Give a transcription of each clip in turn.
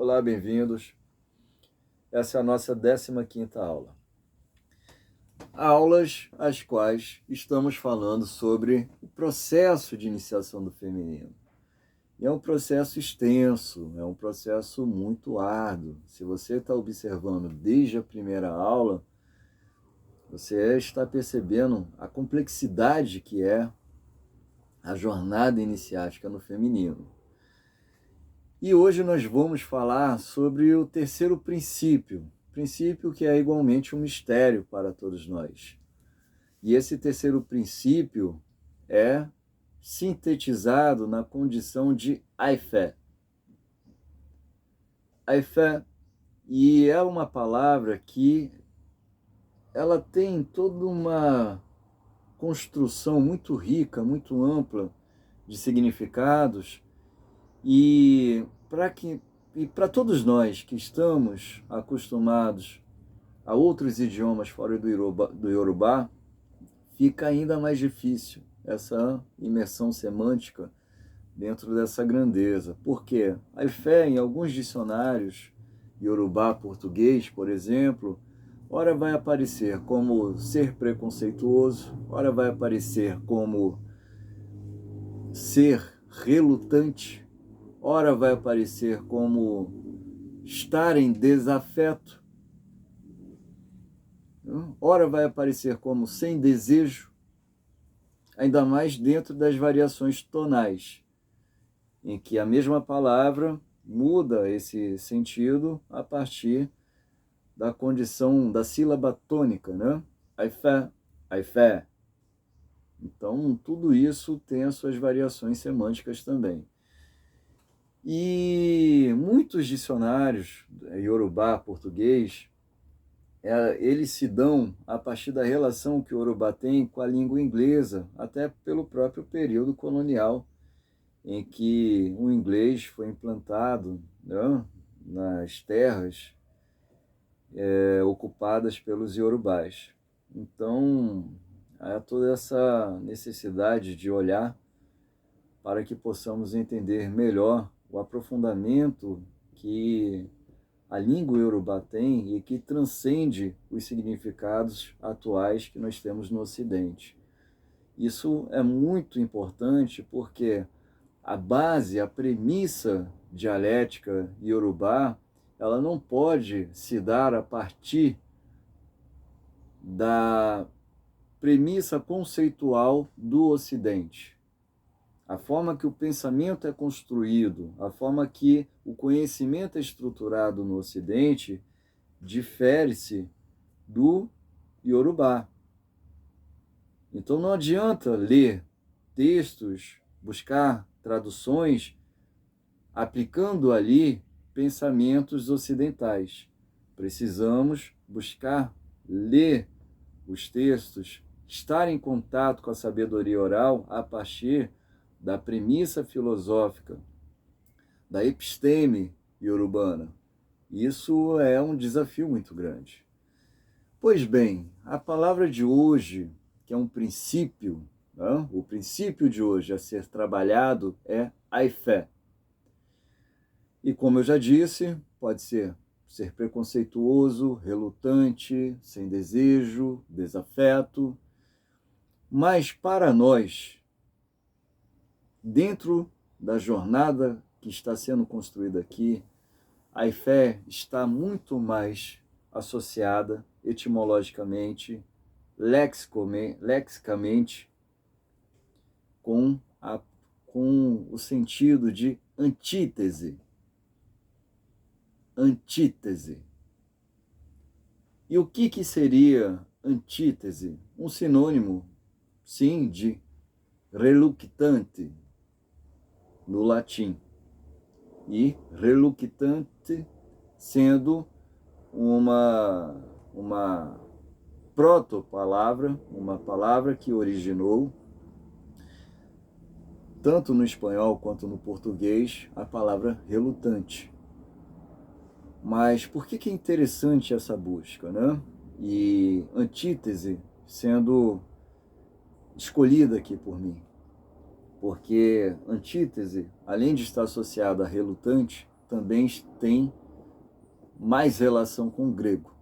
Olá, bem-vindos. Essa é a nossa 15ª aula. Aulas às quais estamos falando sobre o processo de iniciação do feminino. E é um processo extenso, é um processo muito árduo. Se você está observando desde a primeira aula, você está percebendo a complexidade que é a jornada iniciática no feminino. E hoje nós vamos falar sobre o terceiro princípio que é igualmente um mistério para todos nós. E esse terceiro princípio é sintetizado na condição de Aifé. Aifé, e é uma palavra que ela tem toda uma construção muito rica, muito ampla de significados, e para todos nós que estamos acostumados a outros idiomas fora do Yorubá, fica ainda mais difícil essa imersão semântica dentro dessa grandeza. Por quê? A fé, em alguns dicionários, Yorubá português, por exemplo, ora vai aparecer como ser preconceituoso, ora vai aparecer como ser relutante, ora vai aparecer como estar em desafeto, ora vai aparecer como sem desejo, ainda mais dentro das variações tonais, em que a mesma palavra muda esse sentido a partir da condição da sílaba tônica, né? Aifé, aifé. Então, tudo isso tem as suas variações semânticas também. E muitos dicionários, Yorubá, português, eles se dão a partir da relação que o Yorubá tem com a língua inglesa, até pelo próprio período colonial, em que o inglês foi implantado, né, nas terras ocupadas pelos Yorubás. Então, há toda essa necessidade de olhar para que possamos entender melhor o aprofundamento que a língua Yorubá tem e que transcende os significados atuais que nós temos no Ocidente. Isso é muito importante porque a base, a premissa dialética Yorubá, ela não pode se dar a partir da premissa conceitual do Ocidente. A forma que o pensamento é construído, a forma que o conhecimento é estruturado no Ocidente, difere-se do Yorubá. Então não adianta ler textos, buscar traduções, aplicando ali pensamentos ocidentais. Precisamos buscar ler os textos, estar em contato com a sabedoria oral a partir da premissa filosófica, da episteme iorubana. Isso é um desafio muito grande. Pois bem, a palavra de hoje, que é um princípio, né? O princípio de hoje a ser trabalhado é Aifé. E como eu já disse, pode ser preconceituoso, relutante, sem desejo, desafeto, mas para nós, dentro da jornada que está sendo construída aqui, a fé está muito mais associada etimologicamente, lexicamente, com o sentido de antítese. Antítese. E o que seria antítese? Um sinônimo, sim, de reluctante, no latim. E reluctante sendo uma proto-palavra, uma palavra que originou, tanto no espanhol quanto no português, a palavra relutante. Mas por que é interessante essa busca, né? E antítese sendo escolhida aqui por mim. Porque antítese, além de estar associada a relutante, também tem mais relação com o grego.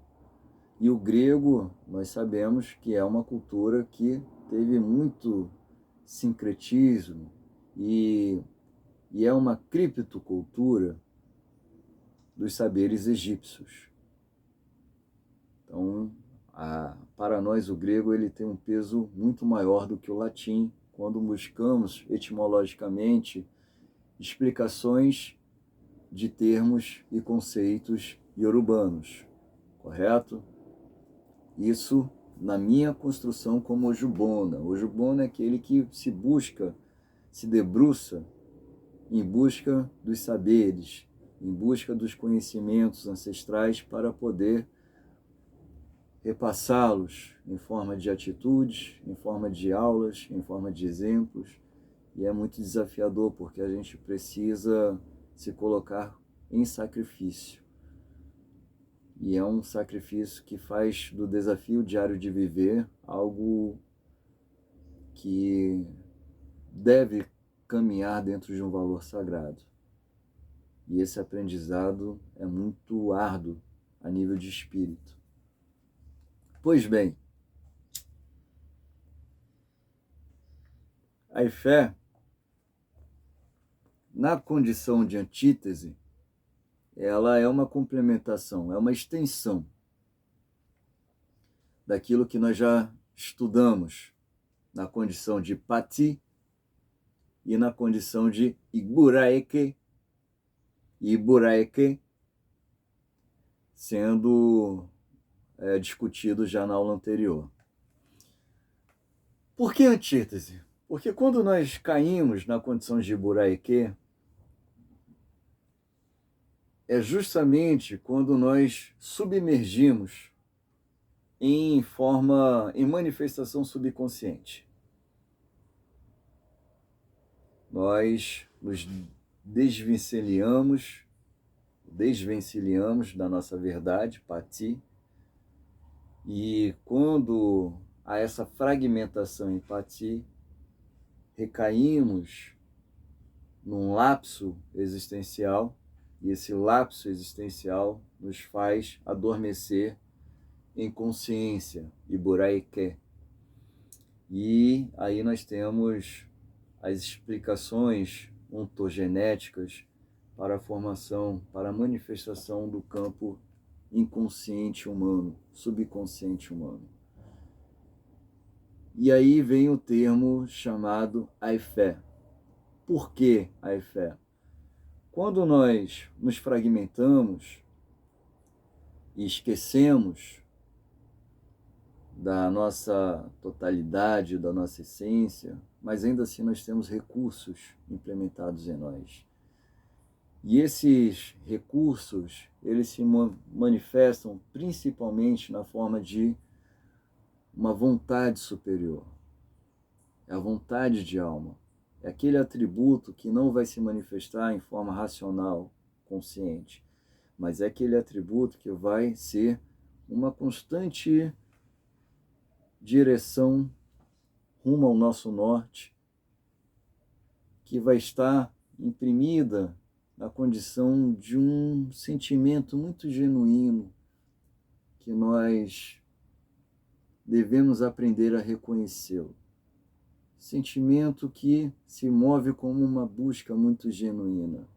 E o grego, nós sabemos que é uma cultura que teve muito sincretismo e é uma criptocultura dos saberes egípcios. Então, para nós o grego ele tem um peso muito maior do que o latim, quando buscamos etimologicamente explicações de termos e conceitos iorubanos, correto? Isso na minha construção como ojubona. Ojubona é aquele que se debruça em busca dos saberes, em busca dos conhecimentos ancestrais para poder repassá-los em forma de atitudes, em forma de aulas, em forma de exemplos. E é muito desafiador porque a gente precisa se colocar em sacrifício. E é um sacrifício que faz do desafio diário de viver algo que deve caminhar dentro de um valor sagrado. E esse aprendizado é muito árduo a nível de espírito. Pois bem, a fé, na condição de antítese, ela é uma complementação, é uma extensão daquilo que nós já estudamos na condição de pati e na condição de iburaeke, e iburaeke sendo discutido já na aula anterior. Por que antítese? Porque quando nós caímos na condição de iburaeke, é justamente quando nós submergimos em manifestação subconsciente. Nós nos desvencilhamos da nossa verdade, pati, e quando há essa fragmentação em pati, recaímos num lapso existencial, e esse lapso existencial nos faz adormecer em consciência, iburaike. E aí nós temos as explicações ontogenéticas para a formação, para a manifestação do campo inconsciente humano, subconsciente humano. E aí vem o termo chamado aifé. Por que aifé? Quando nós nos fragmentamos e esquecemos da nossa totalidade, da nossa essência, mas ainda assim nós temos recursos implementados em nós. E esses recursos, eles se manifestam principalmente na forma de uma vontade superior. É a vontade de alma. É aquele atributo que não vai se manifestar em forma racional, consciente, mas é aquele atributo que vai ser uma constante direção rumo ao nosso norte, que vai estar imprimida na condição de um sentimento muito genuíno que nós devemos aprender a reconhecê-lo. Sentimento que se move como uma busca muito genuína.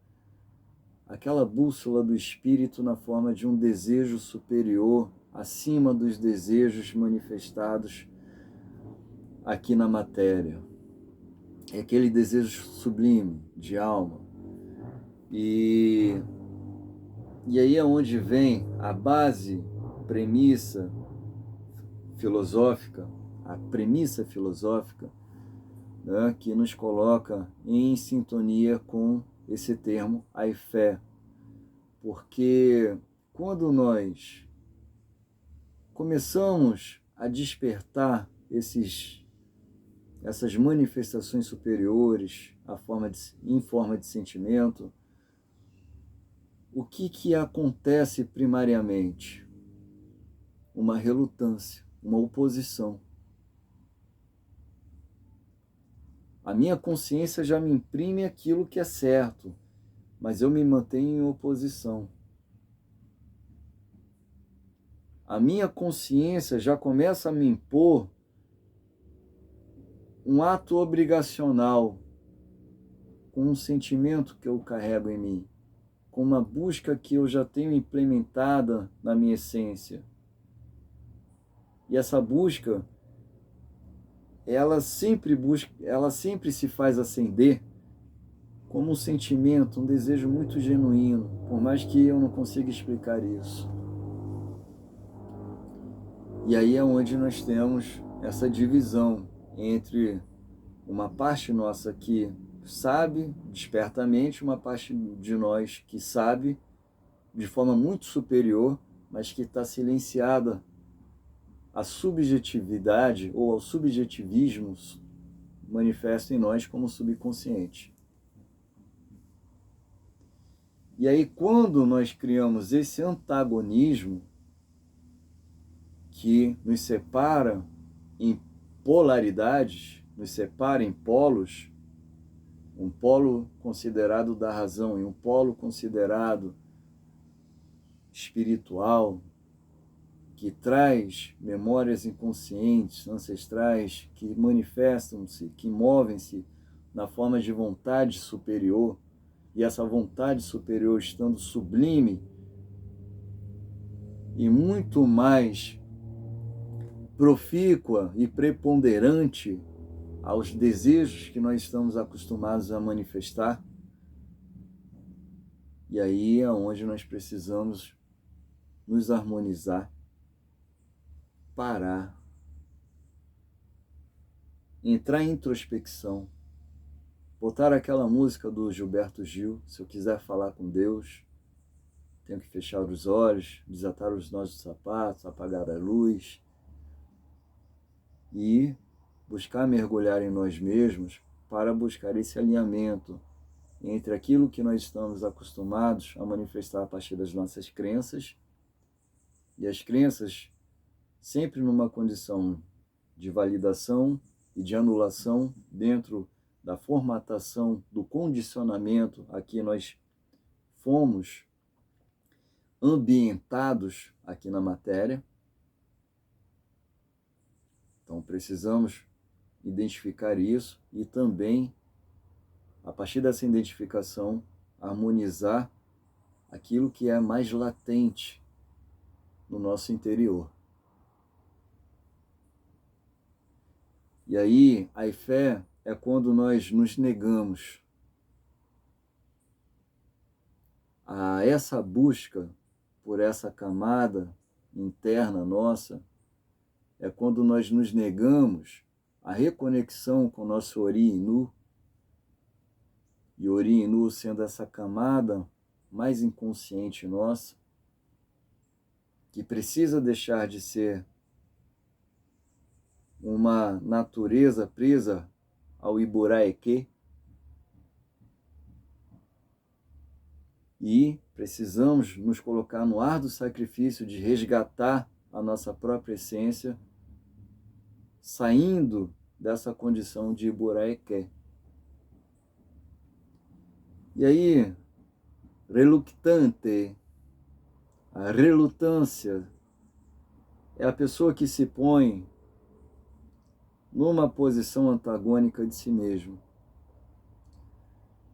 Aquela bússola do espírito na forma de um desejo superior, acima dos desejos manifestados aqui na matéria. É aquele desejo sublime de alma. E aí é onde vem a base, premissa filosófica, né, que nos coloca em sintonia com esse termo aifé. Porque quando nós começamos a despertar essas manifestações superiores em forma de sentimento, o que acontece primariamente? Uma relutância, uma oposição. A minha consciência já me imprime aquilo que é certo, mas eu me mantenho em oposição. A minha consciência já começa a me impor um ato obrigacional, com um sentimento que eu carrego em mim, com uma busca que eu já tenho implementada na minha essência. E essa busca, ela sempre se faz acender como um sentimento, um desejo muito genuíno, por mais que eu não consiga explicar isso. E aí é onde nós temos essa divisão entre uma parte nossa que sabe despertamente, uma parte de nós que sabe de forma muito superior, mas que está silenciada à subjetividade ou ao subjetivismo manifesto em nós como subconsciente. E aí, quando nós criamos esse antagonismo que nos separa em polaridades, nos separa em polos, um polo considerado da razão e um polo considerado espiritual, que traz memórias inconscientes, ancestrais, que manifestam-se, que movem-se na forma de vontade superior, e essa vontade superior estando sublime e muito mais profícua e preponderante aos desejos que nós estamos acostumados a manifestar. E aí é onde nós precisamos nos harmonizar, parar, entrar em introspecção, botar aquela música do Gilberto Gil, se eu quiser falar com Deus, tenho que fechar os olhos, desatar os nós dos sapatos, apagar a luz e buscar mergulhar em nós mesmos para buscar esse alinhamento entre aquilo que nós estamos acostumados a manifestar a partir das nossas crenças, e as crenças sempre numa condição de validação e de anulação dentro da formatação do condicionamento a que nós fomos ambientados aqui na matéria. Então precisamos identificar isso e também, a partir dessa identificação, harmonizar aquilo que é mais latente no nosso interior. E aí, a fé é quando nós nos negamos a essa busca por essa camada interna nossa, é quando nós nos negamos a reconexão com o nosso Ori Inu, e Ori Inu sendo essa camada mais inconsciente nossa, que precisa deixar de ser uma natureza presa ao Iburaeke, e precisamos nos colocar no árduo sacrifício de resgatar a nossa própria essência, saindo dessa condição de Iburaeke. E aí, reluctante, a relutância é a pessoa que se põe numa posição antagônica de si mesmo.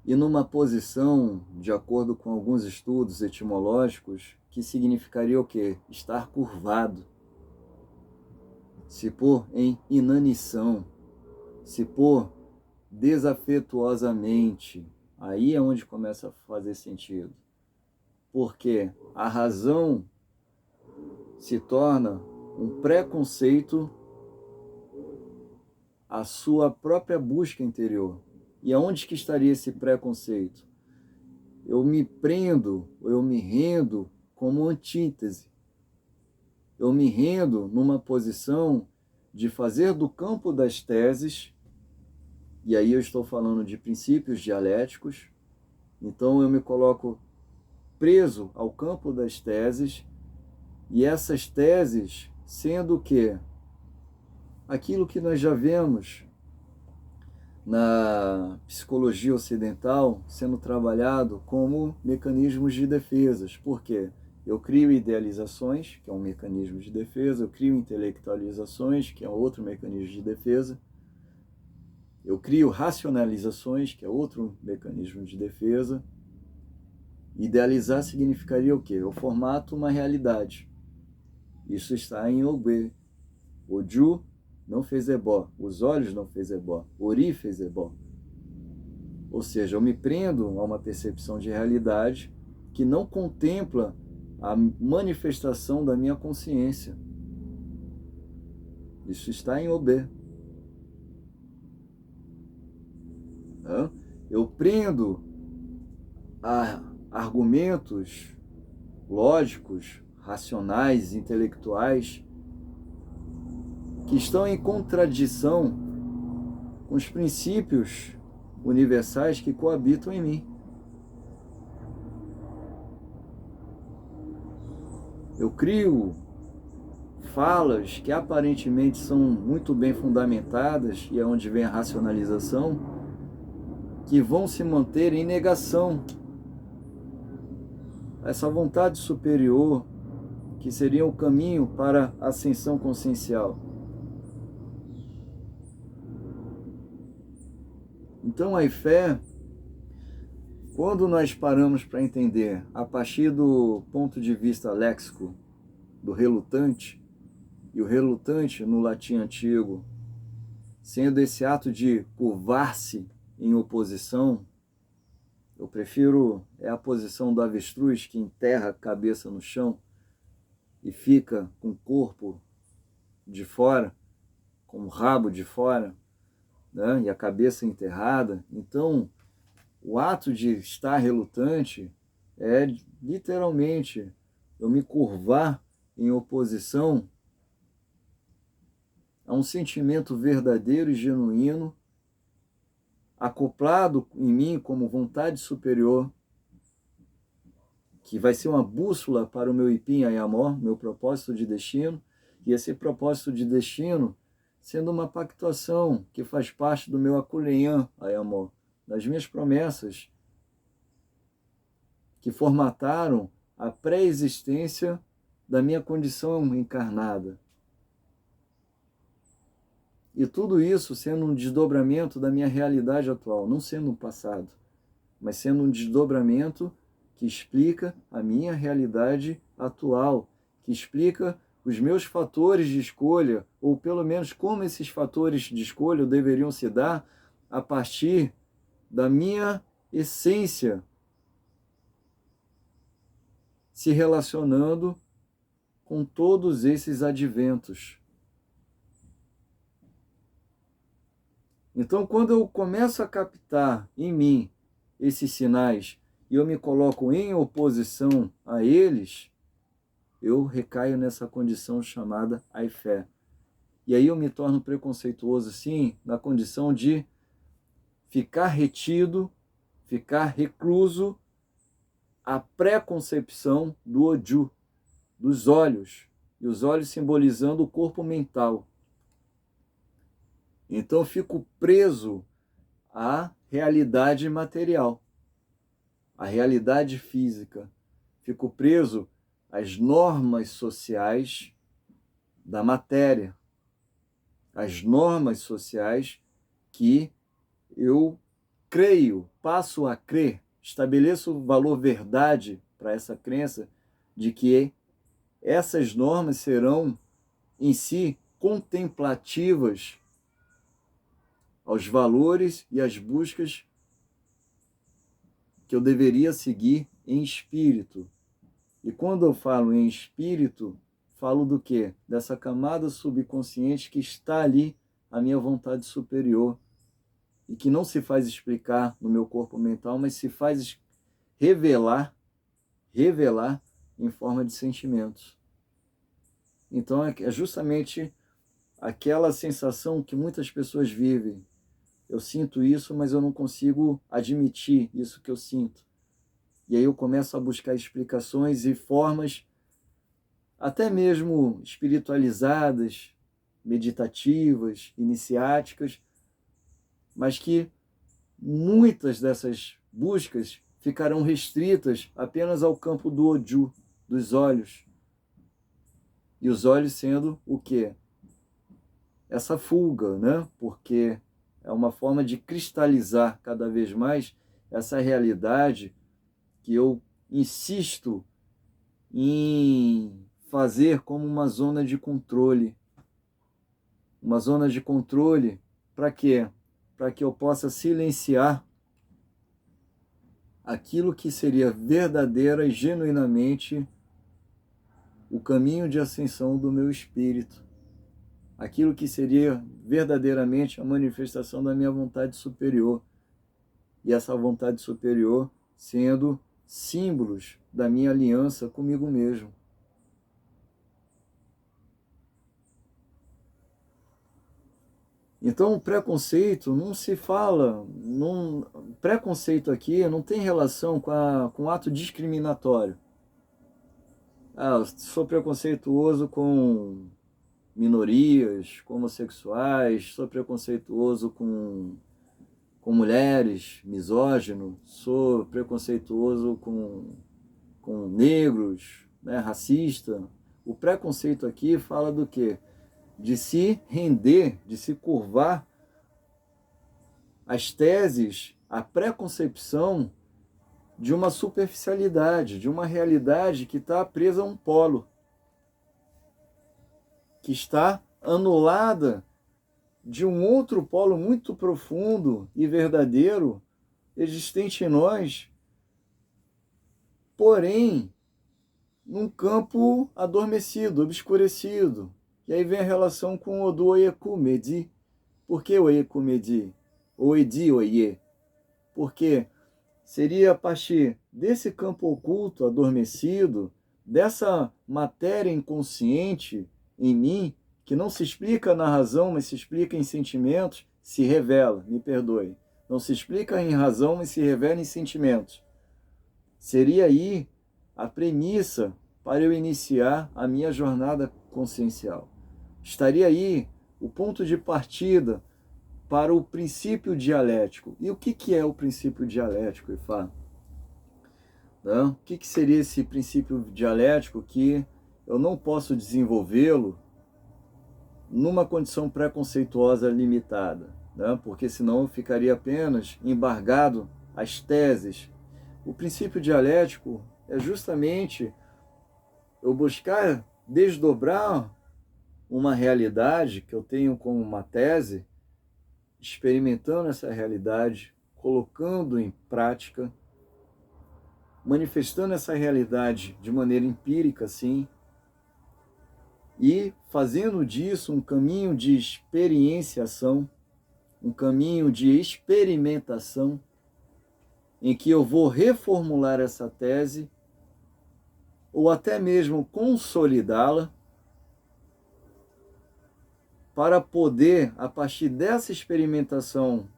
E numa posição, de acordo com alguns estudos etimológicos, que significaria o quê? Estar curvado, se pôr em inanição, se pôr desafetuosamente. Aí é onde começa a fazer sentido. Porque a razão se torna um preconceito à sua própria busca interior. E aonde que estaria esse preconceito? Eu me prendo, eu me rendo como antítese. Eu me rendo numa posição de fazer do campo das teses, e aí eu estou falando de princípios dialéticos, então eu me coloco preso ao campo das teses, e essas teses sendo o quê? Aquilo que nós já vemos na psicologia ocidental sendo trabalhado como mecanismos de defesas. Por quê? Eu crio idealizações, que é um mecanismo de defesa, eu crio intelectualizações, que é outro mecanismo de defesa, eu crio racionalizações, que é outro mecanismo de defesa. Idealizar significaria o quê? Eu formato uma realidade. Isso está em Ogbe. Oju não fez ebó, os olhos não fez ebó, Ori fez ebó. Ou seja, eu me prendo a uma percepção de realidade que não contempla a manifestação da minha consciência. Isso está em Obê. Eu prendo a argumentos lógicos, racionais, intelectuais, que estão em contradição com os princípios universais que coabitam em mim. Eu crio falas que aparentemente são muito bem fundamentadas, e é onde vem a racionalização, que vão se manter em negação a essa vontade superior, que seria o caminho para a ascensão consciencial. Então a fé, quando nós paramos para entender a partir do ponto de vista léxico do relutante, e o relutante no latim antigo, sendo esse ato de curvar-se em oposição, eu prefiro, é a posição do avestruz que enterra a cabeça no chão e fica com o corpo de fora, com o rabo de fora, né, e a cabeça enterrada. Então, o ato de estar relutante é literalmente eu me curvar em oposição a um sentimento verdadeiro e genuíno, acoplado em mim como vontade superior, que vai ser uma bússola para o meu Ipim Ayamó, meu propósito de destino, e esse propósito de destino sendo uma pactuação que faz parte do meu Aculenhã Ayamó, das minhas promessas que formataram a pré-existência da minha condição encarnada. E tudo isso sendo um desdobramento da minha realidade atual, não sendo um passado, mas sendo um desdobramento que explica a minha realidade atual, que explica os meus fatores de escolha, ou pelo menos como esses fatores de escolha deveriam se dar a partir da minha essência se relacionando com todos esses adventos. Então, quando eu começo a captar em mim esses sinais e eu me coloco em oposição a eles, eu recaio nessa condição chamada fé. E aí eu me torno preconceituoso, sim, na condição de ficar retido, ficar recluso à pré-concepção do Oju, dos olhos, e os olhos simbolizando o corpo mental. Então eu fico preso à realidade material, à realidade física. Fico preso às normas sociais da matéria, às normas sociais que eu creio, passo a crer, estabeleço o valor verdade para essa crença de que essas normas serão em si contemplativas aos valores e às buscas que eu deveria seguir em espírito. E quando eu falo em espírito, falo do quê? Dessa camada subconsciente que está ali, a minha vontade superior, e que não se faz explicar no meu corpo mental, mas se faz revelar em forma de sentimentos. Então é justamente aquela sensação que muitas pessoas vivem. Eu sinto isso, mas eu não consigo admitir isso que eu sinto. E aí eu começo a buscar explicações e formas, até mesmo espiritualizadas, meditativas, iniciáticas, mas que muitas dessas buscas ficarão restritas apenas ao campo do Oju, dos olhos. E os olhos sendo o quê? Essa fuga, né? Porque é uma forma de cristalizar cada vez mais essa realidade que eu insisto em fazer como uma zona de controle. Uma zona de controle para quê? Para que eu possa silenciar aquilo que seria verdadeira e genuinamente o caminho de ascensão do meu espírito. Aquilo que seria verdadeiramente a manifestação da minha vontade superior. E essa vontade superior sendo símbolos da minha aliança comigo mesmo. Então, o preconceito não se fala, preconceito aqui não tem relação com o ato discriminatório. Eu sou preconceituoso com minorias, com homossexuais, sou preconceituoso com mulheres, misógino, sou preconceituoso com negros, né, racista. O preconceito aqui fala do quê? De se render, de se curvar às teses, à preconcepção de uma superficialidade, de uma realidade que está presa a um polo, que está anulada de um outro polo muito profundo e verdadeiro existente em nós, porém num campo adormecido, obscurecido. E aí vem a relação com o do Oyekumedi. Por que Oyekumedi? Oedi Oye. Porque seria a partir desse campo oculto, adormecido, dessa matéria inconsciente em mim, que não se explica na razão, mas se explica em sentimentos, se revela, me perdoe. Não se explica em razão, mas se revela em sentimentos. Seria aí a premissa para eu iniciar a minha jornada consciencial. Estaria aí o ponto de partida para o princípio dialético. E o que é o princípio dialético, Ifá? O que seria esse princípio dialético que eu não posso desenvolvê-lo numa condição preconceituosa limitada, né? Porque senão eu ficaria apenas embargado às teses. O princípio dialético é justamente eu buscar desdobrar uma realidade que eu tenho como uma tese, experimentando essa realidade, colocando em prática, manifestando essa realidade de maneira empírica, sim, e fazendo disso um caminho de experienciação, um caminho de experimentação, em que eu vou reformular essa tese, ou até mesmo consolidá-la, para poder, a partir dessa experimentação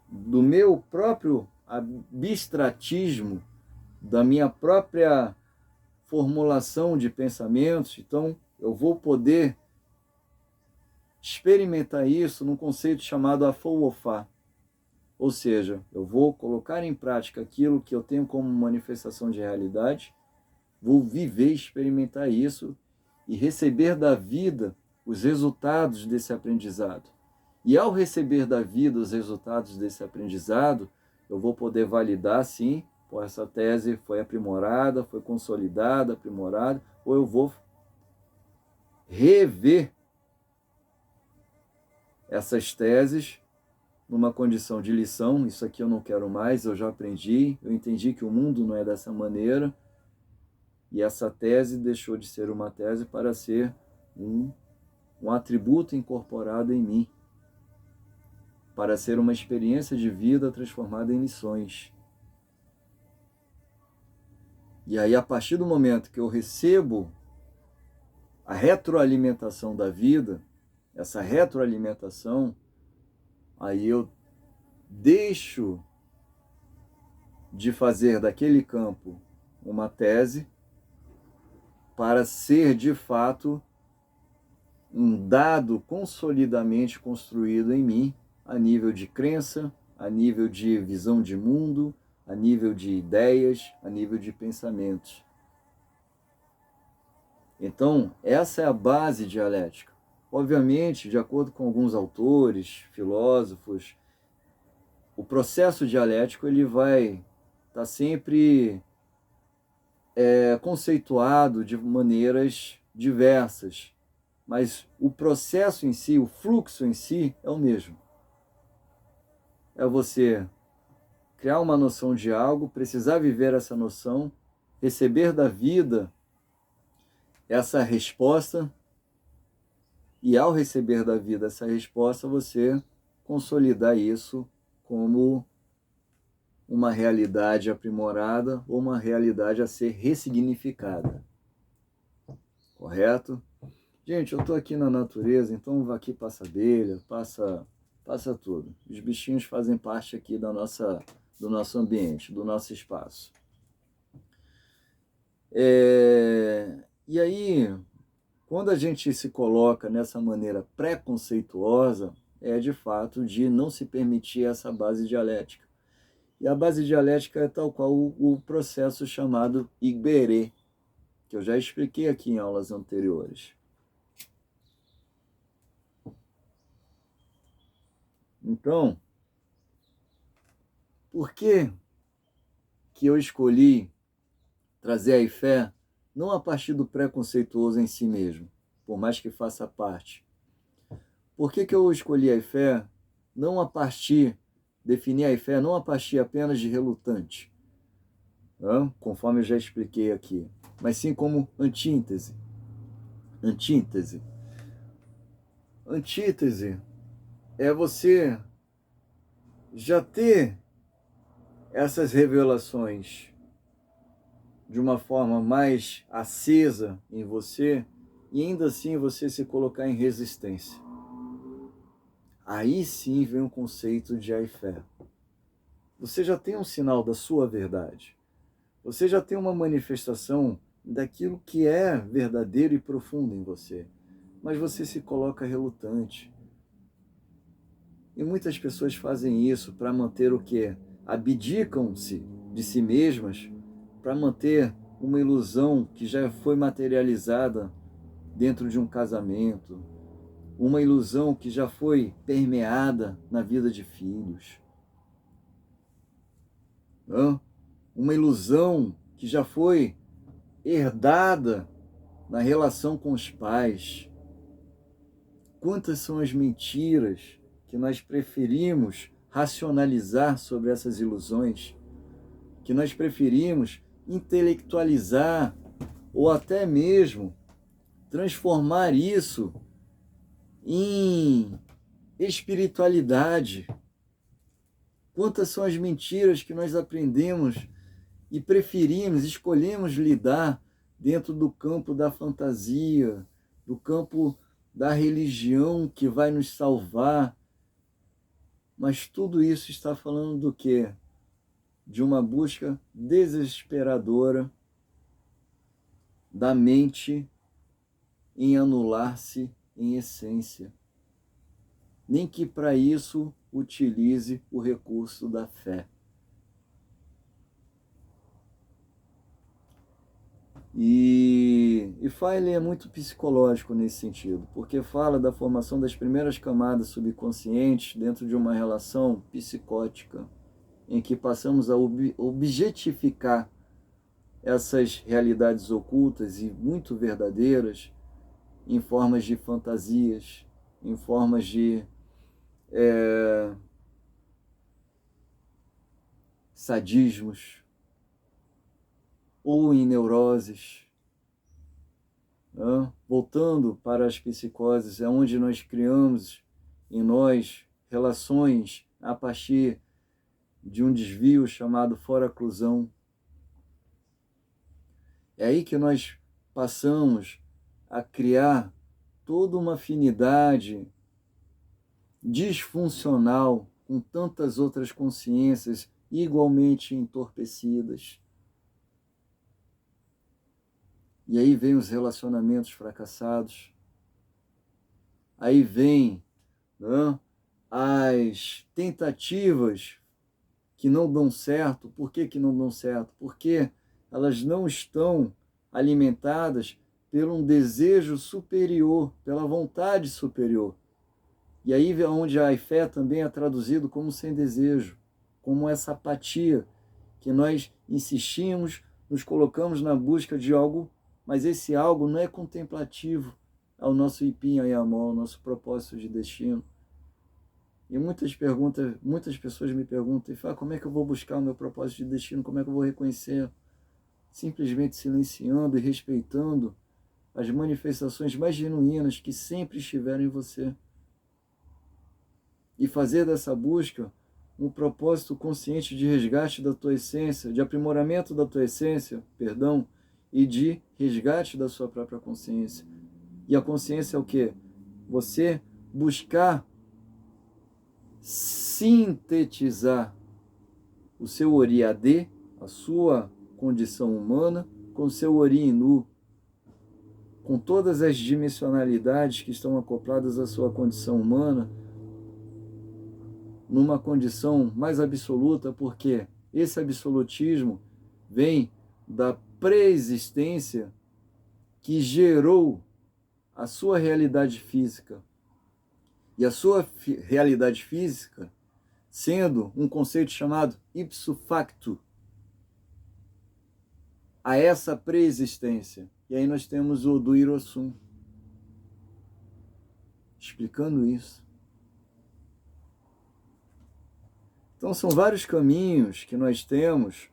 do meu próprio abstratismo, da minha própria formulação de pensamentos, então eu vou poder experimentar isso num conceito chamado Afouofá. Ou seja, eu vou colocar em prática aquilo que eu tenho como manifestação de realidade, vou viver, experimentar isso e receber da vida os resultados desse aprendizado. E ao receber da vida os resultados desse aprendizado, eu vou poder validar, sim, pô, essa tese foi aprimorada, foi consolidada, aprimorada, ou eu vou rever essas teses numa condição de lição. Isso aqui eu não quero mais, eu já aprendi, eu entendi que o mundo não é dessa maneira, e essa tese deixou de ser uma tese para ser um atributo incorporado em mim, para ser uma experiência de vida transformada em lições. E aí, a partir do momento que eu recebo a retroalimentação da vida, essa retroalimentação, aí eu deixo de fazer daquele campo uma tese para ser, de fato, um dado consolidamente construído em mim, a nível de crença, a nível de visão de mundo, a nível de ideias, a nível de pensamentos. Então, essa é a base dialética. Obviamente, de acordo com alguns autores, filósofos, o processo dialético ele vai estar sempre conceituado de maneiras diversas, mas o processo em si, o fluxo em si é o mesmo. É você criar uma noção de algo, precisar viver essa noção, receber da vida essa resposta, e ao receber da vida essa resposta, você consolidar isso como uma realidade aprimorada ou uma realidade a ser ressignificada. Correto? Gente, eu estou aqui na natureza, então aqui passa abelha, passa tudo. Os bichinhos fazem parte aqui do nosso ambiente, do nosso espaço. E aí, quando a gente se coloca nessa maneira preconceituosa, é de fato de não se permitir essa base dialética. E a base dialética é tal qual o processo chamado Igberê, que eu já expliquei aqui em aulas anteriores. Então, por que eu escolhi trazer a fé não a partir do preconceituoso em si mesmo, por mais que faça parte? Por que eu escolhi a fé não a partir, definir a fé não a partir apenas de relutante, conforme eu já expliquei aqui, mas sim como antítese. Antítese é você já ter essas revelações de uma forma mais acesa em você e ainda assim você se colocar em resistência. Aí sim vem o conceito de fé. Você já tem um sinal da sua verdade. Você já tem uma manifestação daquilo que é verdadeiro e profundo em você. Mas você se coloca relutante. E muitas pessoas fazem isso para manter o quê? Abdicam-se de si mesmas para manter uma ilusão que já foi materializada dentro de um casamento, uma ilusão que já foi permeada na vida de filhos, uma ilusão que já foi herdada na relação com os pais. Quantas são as mentiras que nós preferimos racionalizar sobre essas ilusões, que nós preferimos intelectualizar ou até mesmo transformar isso em espiritualidade. Quantas são as mentiras que nós aprendemos e preferimos, escolhemos lidar dentro do campo da fantasia, do campo da religião que vai nos salvar. Mas tudo isso está falando do quê? De uma busca desesperadora da mente em anular-se em essência. Nem que para isso utilize o recurso da fé. E File é muito psicológico nesse sentido, porque fala da formação das primeiras camadas subconscientes dentro de uma relação psicótica, em que passamos a objetificar essas realidades ocultas e muito verdadeiras em formas de fantasias, em formas de sadismos ou em neuroses. Voltando para as psicoses, é onde nós criamos em nós relações a partir de um desvio chamado foraclusão. É aí que nós passamos a criar toda uma afinidade disfuncional com tantas outras consciências igualmente entorpecidas. E aí vem os relacionamentos fracassados. Aí vem as tentativas que não dão certo. Por que não dão certo? Porque elas não estão alimentadas por um desejo superior, pela vontade superior. E aí é onde a fé também é traduzido como sem desejo, como essa apatia, que nós insistimos, nos colocamos na busca de algo, mas esse algo não é contemplativo ao nosso ipinha e amor, ao nosso propósito de destino. E muitas pessoas me perguntam, como é que eu vou buscar o meu propósito de destino, como é que eu vou reconhecer? Simplesmente silenciando e respeitando as manifestações mais genuínas que sempre estiveram em você. E fazer dessa busca um propósito consciente de resgate da tua essência, de aprimoramento da tua essência, e de resgate da sua própria consciência. E a consciência é o quê? Você buscar sintetizar o seu Ori-AD, a sua condição humana, com o seu Ori-Inu, com todas as dimensionalidades que estão acopladas à sua condição humana, numa condição mais absoluta, porque esse absolutismo vem da pré-existência que gerou a sua realidade física. E a sua realidade física sendo um conceito chamado ipso facto a essa pré-existência. E aí nós temos o do Hirosum explicando isso. Então são vários caminhos que nós temos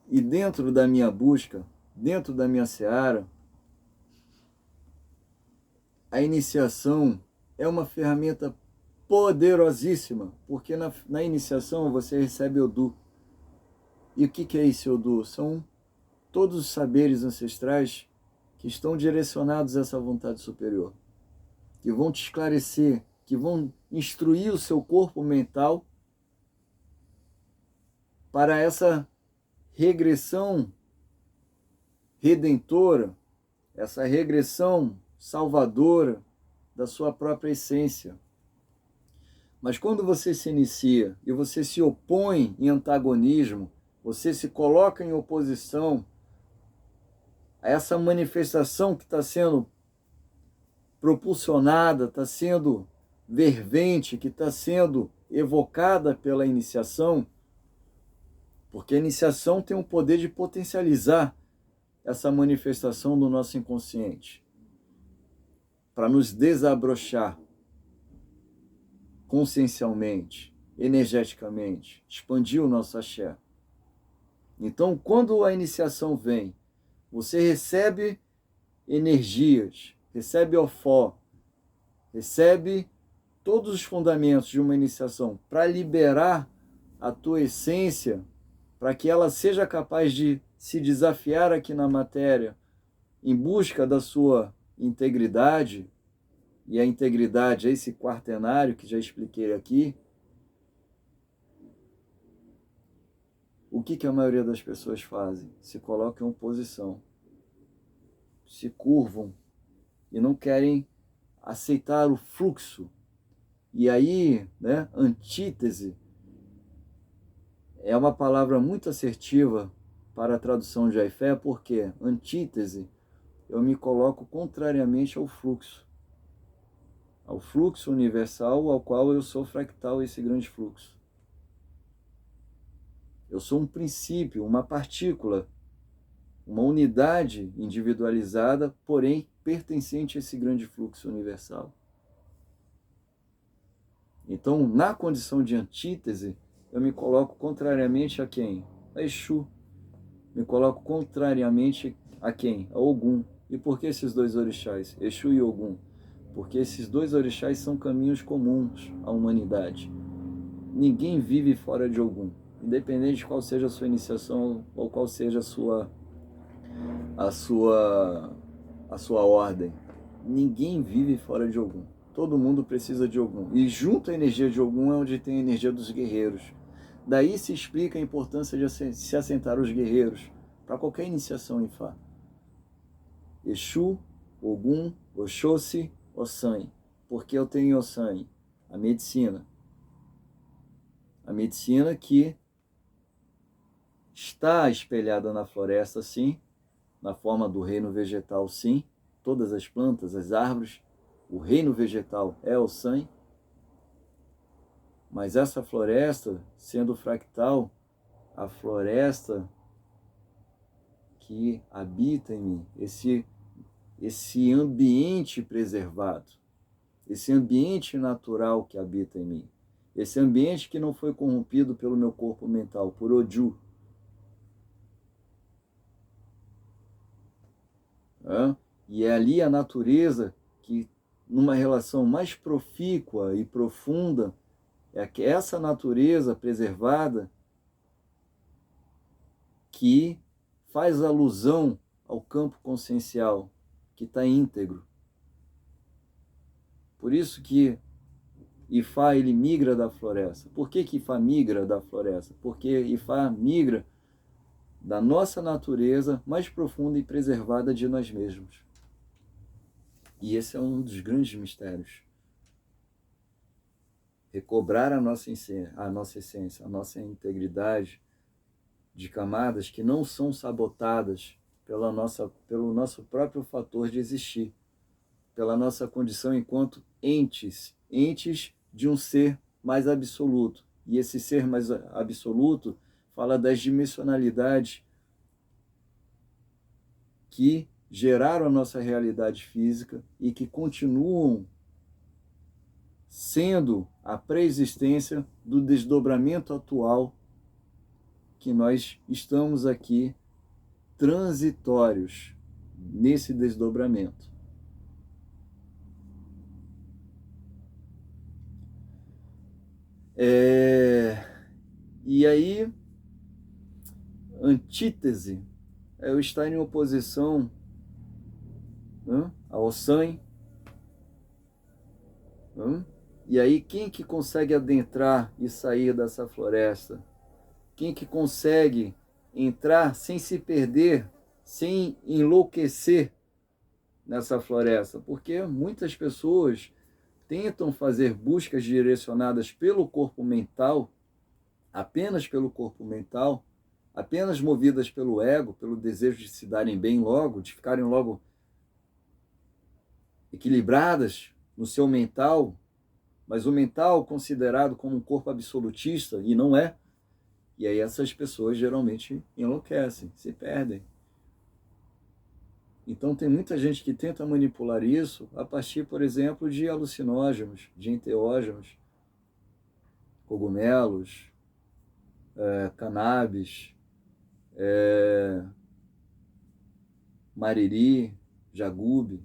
e dentro da minha busca, dentro da minha seara, a iniciação é uma ferramenta poderosíssima, porque na iniciação você recebe Odu. E o que é esse Odu? São todos os saberes ancestrais que estão direcionados a essa vontade superior, que vão te esclarecer, que vão instruir o seu corpo mental para essa regressão redentora, essa regressão salvadora da sua própria essência. Mas quando você se inicia e você se opõe em antagonismo, você se coloca em oposição a essa manifestação que está sendo propulsionada, está sendo fervente, que está sendo evocada pela iniciação, porque a iniciação tem o poder de potencializar essa manifestação do nosso inconsciente, para nos desabrochar consciencialmente, energeticamente, expandir o nosso axé. Então, quando a iniciação vem, você recebe energias, recebe ofó, recebe todos os fundamentos de uma iniciação para liberar a tua essência, para que ela seja capaz de se desafiar aqui na matéria em busca da sua integridade. E a integridade é esse quaternário que já expliquei aqui. O que a maioria das pessoas fazem? Se colocam em oposição, se curvam e não querem aceitar o fluxo. E aí, antítese é uma palavra muito assertiva para a tradução de Aifé, porque antítese, eu me coloco contrariamente ao fluxo universal ao qual eu sou fractal, esse grande fluxo. Eu sou um princípio, uma partícula, uma unidade individualizada, porém pertencente a esse grande fluxo universal. Então, na condição de antítese, eu me coloco contrariamente a quem? A Exu. Me coloco contrariamente a quem? A Ogum. E por que esses dois orixás, Exu e Ogum? Porque esses dois orixás são caminhos comuns à humanidade. Ninguém vive fora de Ogum, independente de qual seja a sua iniciação ou qual seja a sua ordem. Ninguém vive fora de Ogum. Todo mundo precisa de Ogum. E junto à energia de Ogum é onde tem a energia dos guerreiros. Daí se explica a importância de se assentar os guerreiros para qualquer iniciação em Fá. Exu, Ogum, Oxóssi, Ossan. Por que eu tenho Ossan? A medicina. A medicina que está espelhada na floresta, sim, na forma do reino vegetal, sim, todas as plantas, as árvores, o reino vegetal é Ossan, mas essa floresta, sendo fractal, a floresta que habita em mim, esse ambiente preservado, esse ambiente natural que habita em mim, esse ambiente que não foi corrompido pelo meu corpo mental, por Oju. E é ali a natureza que, numa relação mais profícua e profunda, é essa natureza preservada que faz alusão ao campo consciencial, que está íntegro. Por isso que Ifá ele migra da floresta. Por que Ifá migra da floresta? Porque Ifá migra da nossa natureza mais profunda e preservada de nós mesmos. E esse é um dos grandes mistérios. Recobrar a nossa essência, a nossa integridade de camadas que não são sabotadas pelo nosso próprio fator de existir, pela nossa condição enquanto entes de um ser mais absoluto. E esse ser mais absoluto fala das dimensionalidades que geraram a nossa realidade física e que continuam sendo a pré-existência do desdobramento atual que nós estamos aqui transitórios nesse desdobramento. E aí, antítese é eu estar em oposição, ao Ossan. E aí, quem que consegue adentrar e sair dessa floresta? Quem que consegue entrar sem se perder, sem enlouquecer nessa floresta? Porque muitas pessoas tentam fazer buscas direcionadas pelo corpo mental, apenas pelo corpo mental, apenas movidas pelo ego, pelo desejo de se darem bem logo, de ficarem logo equilibradas no seu mental, mas o mental considerado como um corpo absolutista, e não é. E aí essas pessoas geralmente enlouquecem, se perdem. Então tem muita gente que tenta manipular isso a partir, por exemplo, de alucinógenos, de enteógenos, cogumelos, cannabis, mariri, jagube.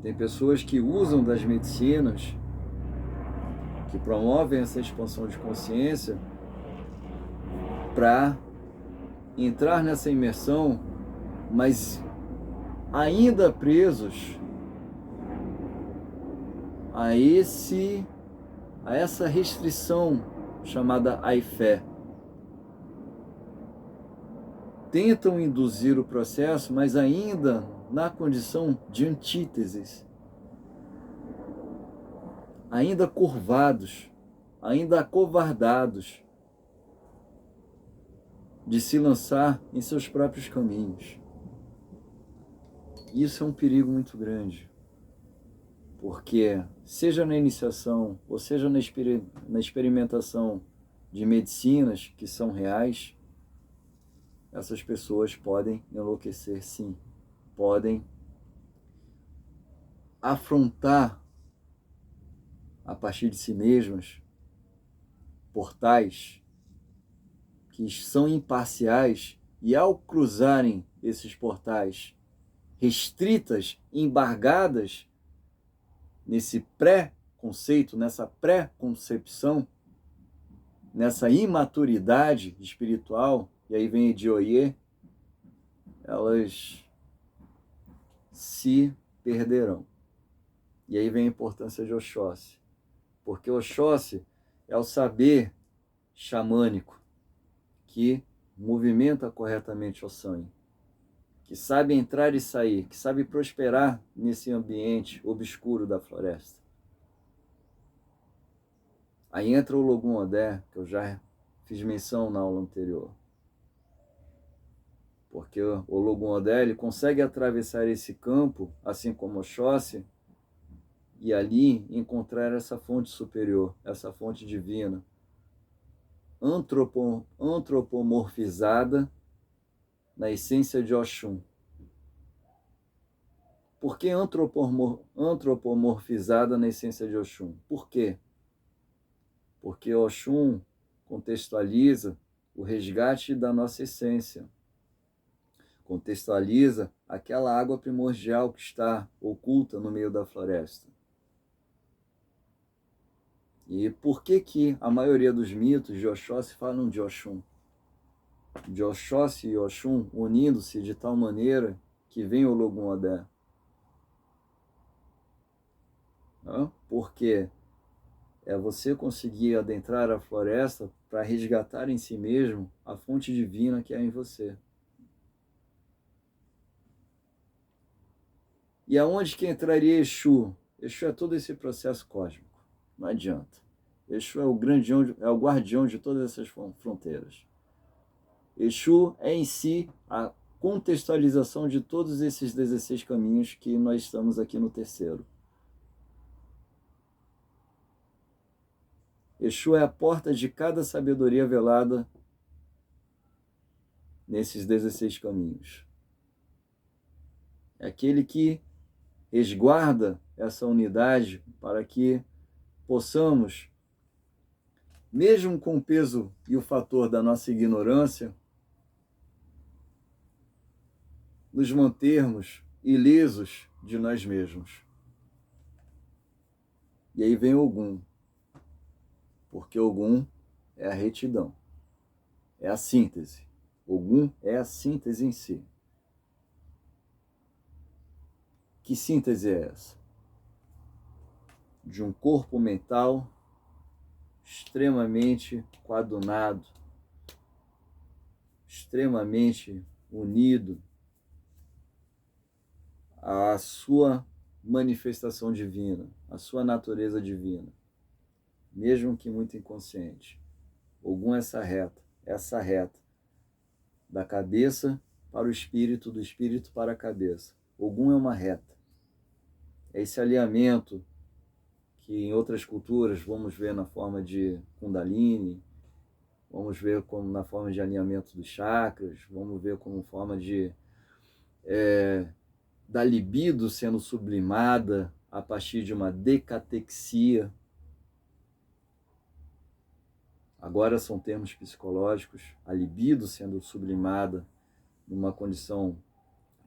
Tem pessoas que usam das medicinas, que promovem essa expansão de consciência para entrar nessa imersão, mas ainda presos a essa restrição chamada Aifé. Tentam induzir o processo, mas ainda na condição de antíteses, ainda curvados, ainda acovardados de se lançar em seus próprios caminhos. Isso é um perigo muito grande, porque seja na iniciação ou seja na experimentação de medicinas que são reais, essas pessoas podem enlouquecer, sim, podem afrontar a partir de si mesmas portais que são imparciais, e ao cruzarem esses portais restritas, embargadas nesse pré-conceito, nessa pré-concepção, nessa imaturidade espiritual, e aí vem Edioye, elas se perderão. E aí vem a importância de Oxóssi, porque Oxóssi é o saber xamânico que movimenta corretamente o sangue, que sabe entrar e sair, que sabe prosperar nesse ambiente obscuro da floresta. Aí entra o Logum Odé, que eu já fiz menção na aula anterior. Porque o Logum Odé, ele consegue atravessar esse campo, assim como Oxóssi, e ali encontrar essa fonte superior, essa fonte divina, antropomorfizada na essência de Oxum. Por que antropomorfizada na essência de Oxum? Por quê? Porque Oxum contextualiza o resgate da nossa essência, contextualiza aquela água primordial que está oculta no meio da floresta. E por que a maioria dos mitos de Oxóssi falam de Oxum? De Oxóssi e Oxum unindo-se de tal maneira que vem o Logum Odé. Porque é você conseguir adentrar a floresta para resgatar em si mesmo a fonte divina que há em você. E aonde que entraria Exu? Exu é todo esse processo cósmico. Não adianta. Exu é o guardião de todas essas fronteiras. Exu é em si a contextualização de todos esses 16 caminhos que nós estamos aqui no terceiro. Exu é a porta de cada sabedoria velada nesses 16 caminhos. É aquele que resguarda essa unidade para que possamos, mesmo com o peso e o fator da nossa ignorância, nos mantermos ilesos de nós mesmos. E aí vem Ogum, porque Ogum é a retidão, é a síntese. Ogum é a síntese em si. Que síntese é essa? De um corpo mental extremamente coadunado, extremamente unido à sua manifestação divina, à sua natureza divina, mesmo que muito inconsciente. Ogum é essa reta, da cabeça para o espírito, do espírito para a cabeça. Ogum é uma reta. É esse alinhamento que em outras culturas vamos ver na forma de Kundalini, vamos ver como na forma de alinhamento dos chakras, vamos ver como forma de da libido sendo sublimada a partir de uma decatexia. Agora são termos psicológicos, a libido sendo sublimada numa condição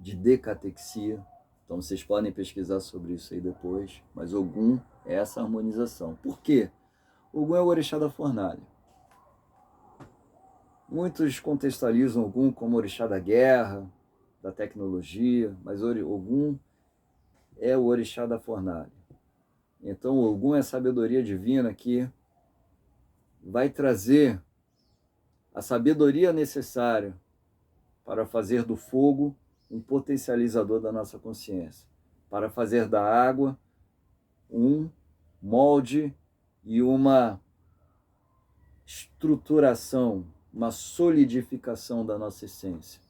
de decatexia. Então vocês podem pesquisar sobre isso aí depois, mas Ogum é essa harmonização. Por quê? Ogum é o orixá da fornalha. Muitos contextualizam Ogum como orixá da guerra, da tecnologia, mas Ogum é o orixá da fornalha. Então Ogum é a sabedoria divina que vai trazer a sabedoria necessária para fazer do fogo um potencializador da nossa consciência, para fazer da água um molde e uma estruturação, uma solidificação da nossa essência,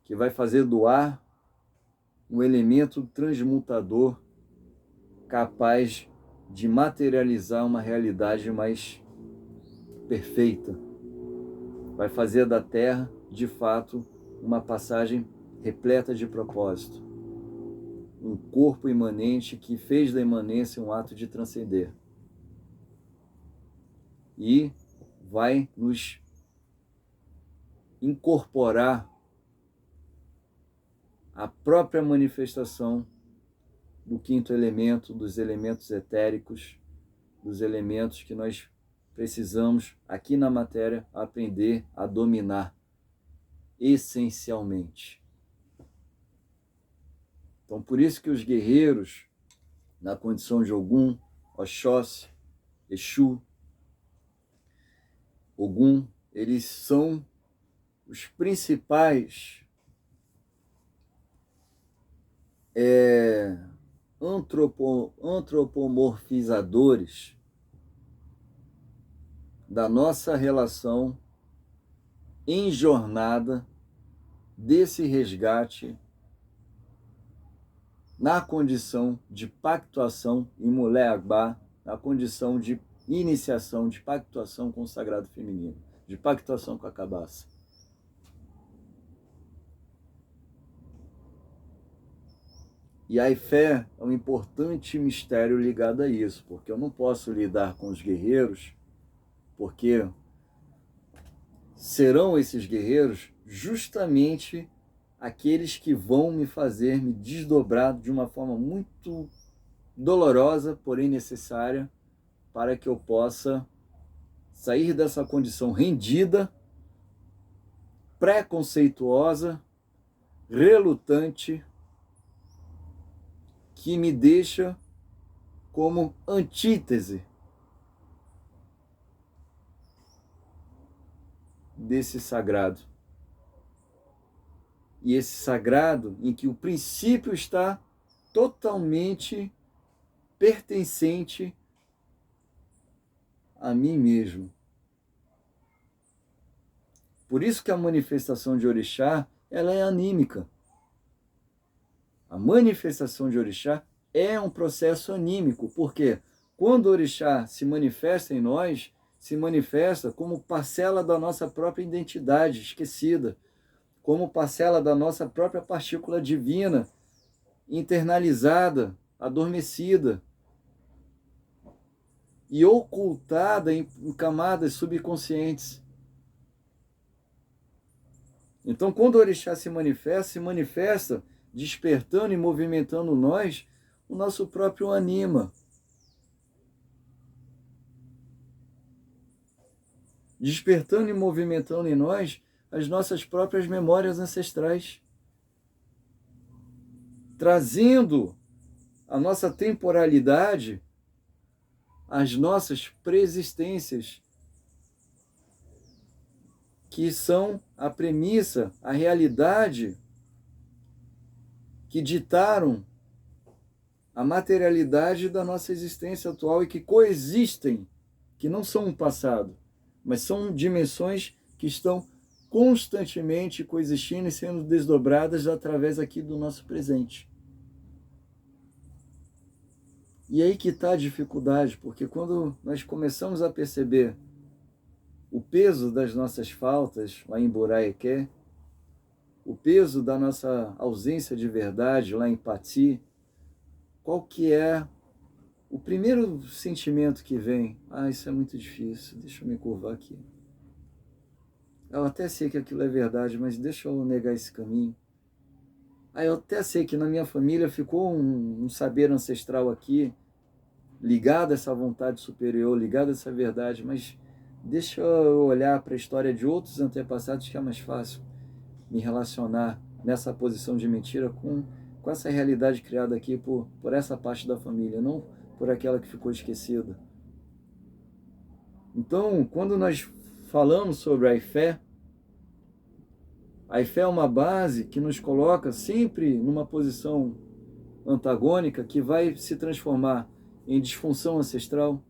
que vai fazer do ar um elemento transmutador capaz de materializar uma realidade mais perfeita. Vai fazer da Terra, de fato, uma passagem repleta de propósito. Um corpo imanente que fez da imanência um ato de transcender. E vai nos incorporar a própria manifestação do quinto elemento, dos elementos etéricos, dos elementos que nós precisamos, aqui na matéria, aprender a dominar essencialmente. Então, por isso que os guerreiros, na condição de Ogum, Oxóssi, Exu, Ogum, eles são os principais antropomorfizadores da nossa relação em jornada desse resgate na condição de pactuação em Mulher Agbá, na condição de iniciação, de pactuação com o sagrado feminino, de pactuação com a cabaça. E a fé é um importante mistério ligado a isso, porque eu não posso lidar com os guerreiros, porque serão esses guerreiros justamente aqueles que vão me fazer me desdobrar de uma forma muito dolorosa, porém necessária, para que eu possa sair dessa condição rendida, preconceituosa, relutante, que me deixa como antítese desse sagrado. E esse sagrado em que o princípio está totalmente pertencente a mim mesmo. Por isso que a manifestação de orixá, ela é anímica. A manifestação de orixá é um processo anímico, porque quando o orixá se manifesta em nós, se manifesta como parcela da nossa própria identidade esquecida, como parcela da nossa própria partícula divina, internalizada, adormecida e ocultada em camadas subconscientes. Então, quando o orixá se manifesta despertando e movimentando nós, o nosso próprio anima. Despertando e movimentando em nós as nossas próprias memórias ancestrais. Trazendo a nossa temporalidade, as nossas preexistências, que são a premissa, a realidade que ditaram a materialidade da nossa existência atual e que coexistem, que não são um passado, mas são dimensões que estão constantemente coexistindo e sendo desdobradas através aqui do nosso presente. E aí que está a dificuldade, porque quando nós começamos a perceber o peso das nossas faltas lá em Boraiqué, o peso da nossa ausência de verdade lá em Pati, qual que é o primeiro sentimento que vem? Ah, isso é muito difícil, deixa eu me curvar aqui. Eu até sei que aquilo é verdade, mas deixa eu negar esse caminho. Ah, eu até sei que na minha família ficou um saber ancestral aqui, ligado a essa vontade superior, ligado a essa verdade, mas deixa eu olhar para a história de outros antepassados que é mais fácil me relacionar nessa posição de mentira com essa realidade criada aqui por essa parte da família, não por aquela que ficou esquecida. Então, quando nós falamos sobre a fé é uma base que nos coloca sempre numa posição antagônica que vai se transformar em disfunção ancestral,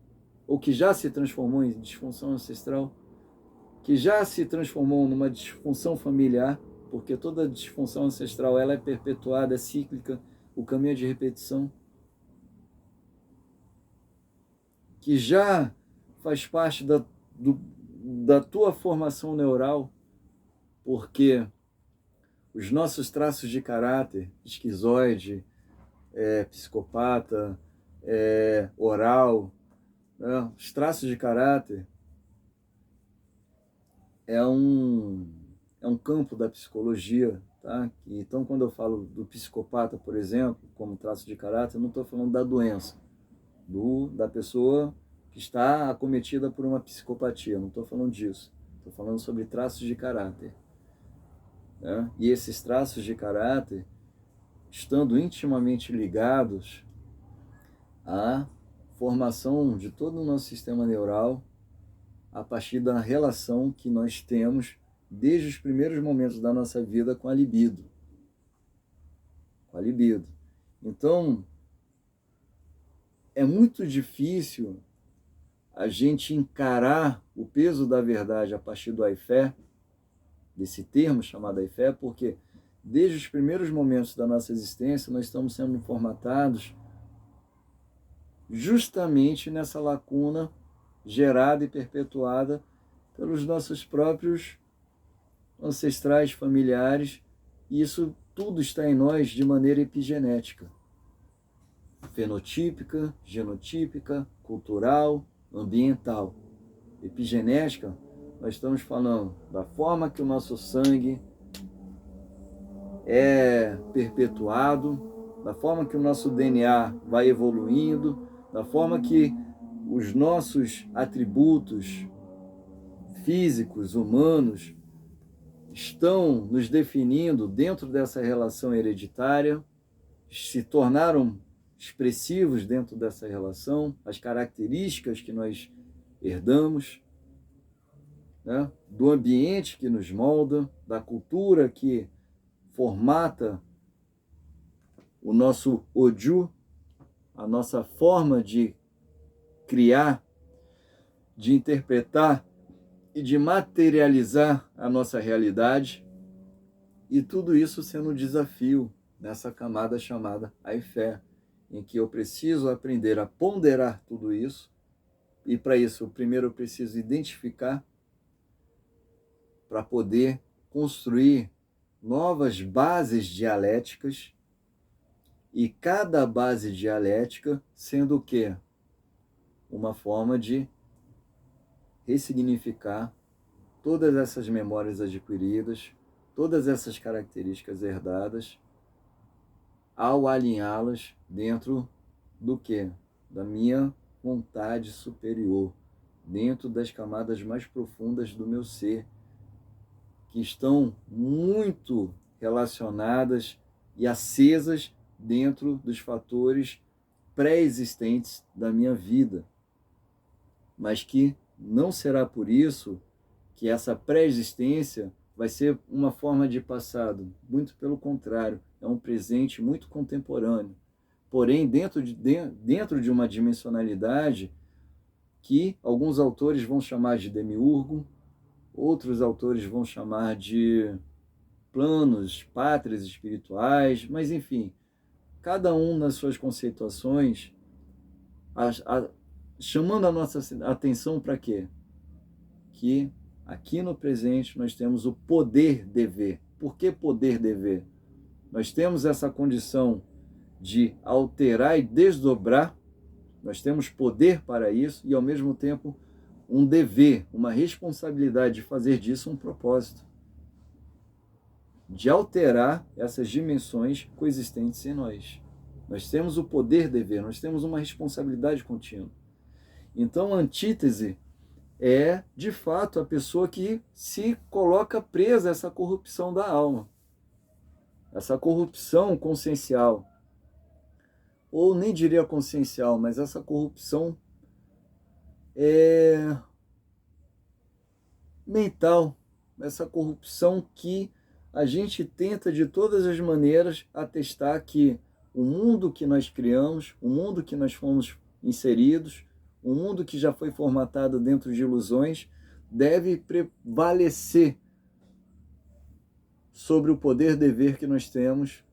ou que já se transformou em disfunção ancestral, que já se transformou numa disfunção familiar, porque toda disfunção ancestral ela é perpetuada, é cíclica, o caminho é de repetição, que já faz parte da tua formação neural, porque os nossos traços de caráter, esquizoide, psicopata, oral, né? Os traços de caráter é um campo da psicologia, tá? Então, quando eu falo do psicopata, por exemplo, como traço de caráter, eu não estou falando da doença, da pessoa que está acometida por uma psicopatia, não estou falando disso. Estou falando sobre traços de caráter, né? E esses traços de caráter, estando intimamente ligados à formação de todo o nosso sistema neural, a partir da relação que nós temos desde os primeiros momentos da nossa vida com a libido. Com a libido. Então, é muito difícil a gente encarar o peso da verdade a partir do Aifé, desse termo chamado Aifé, porque desde os primeiros momentos da nossa existência nós estamos sendo formatados justamente nessa lacuna gerada e perpetuada pelos nossos próprios ancestrais, familiares, e isso tudo está em nós de maneira epigenética, fenotípica, genotípica, cultural, ambiental. Epigenética, nós estamos falando da forma que o nosso sangue é perpetuado, da forma que o nosso DNA vai evoluindo, da forma que os nossos atributos físicos, humanos, estão nos definindo dentro dessa relação hereditária, se tornaram expressivos dentro dessa relação, as características que nós herdamos, né, do ambiente que nos molda, da cultura que formata o nosso Oju, a nossa forma de criar, de interpretar e de materializar a nossa realidade, e tudo isso sendo um desafio nessa camada chamada Aifé, em que eu preciso aprender a ponderar tudo isso, e para isso, primeiro eu preciso identificar, para poder construir novas bases dialéticas, e cada base dialética sendo o quê? Uma forma de ressignificar todas essas memórias adquiridas, todas essas características herdadas, ao alinhá-las dentro do quê? Da minha vontade superior, dentro das camadas mais profundas do meu ser, que estão muito relacionadas e acesas dentro dos fatores pré-existentes da minha vida, mas que não será por isso que essa pré-existência vai ser uma forma de passado, muito pelo contrário, é um presente muito contemporâneo, porém dentro de uma dimensionalidade que alguns autores vão chamar de demiurgo, outros autores vão chamar de planos, pátrias espirituais, mas enfim, cada um nas suas conceituações, chamando a nossa atenção para quê? Que aqui no presente nós temos o poder de ver. Por que poder de ver? Nós temos essa condição de alterar e desdobrar, nós temos poder para isso e ao mesmo tempo um dever, uma responsabilidade de fazer disso um propósito, de alterar essas dimensões coexistentes em nós. Nós temos o poder de ver, nós temos uma responsabilidade contínua. Então, a antítese é, de fato, a pessoa que se coloca presa a essa corrupção da alma, essa corrupção consciencial, ou nem diria consciencial, mas essa corrupção mental, essa corrupção que a gente tenta de todas as maneiras atestar que o mundo que nós criamos, o mundo que nós fomos inseridos, o mundo que já foi formatado dentro de ilusões, deve prevalecer sobre o poder dever que nós temos